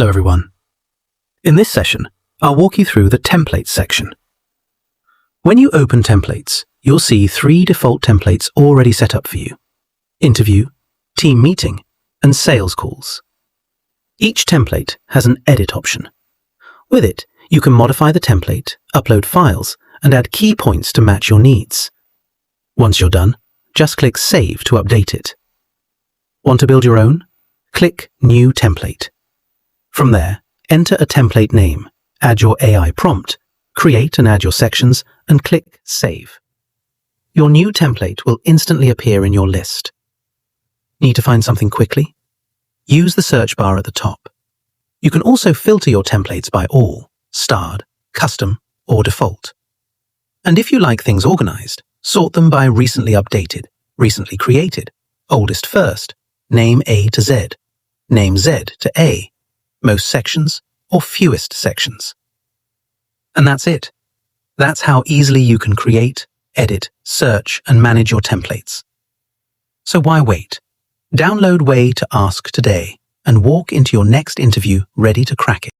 Hello everyone. In this session, I'll walk you through the templates section. When you open templates, you'll see 3 default templates already set up for you: interview, team meeting, and sales calls. Each template has an edit option. With it, you can modify the template, upload files, and add key points to match your needs. Once you're done, just click Save to update it. Want to build your own? Click New Template. From there, enter a template name, add your AI prompt, create and add your sections, and click Save. Your new template will instantly appear in your list. Need to find something quickly? Use the search bar at the top. You can also filter your templates by all, starred, custom, or default. And if you like things organized, sort them by recently updated, recently created, oldest first, name A to Z, name Z to A, most sections, or fewest sections. And that's it. That's how easily you can create, edit, search, and manage your templates. So why wait? Download Way2Ask today and walk into your next interview ready to crack it.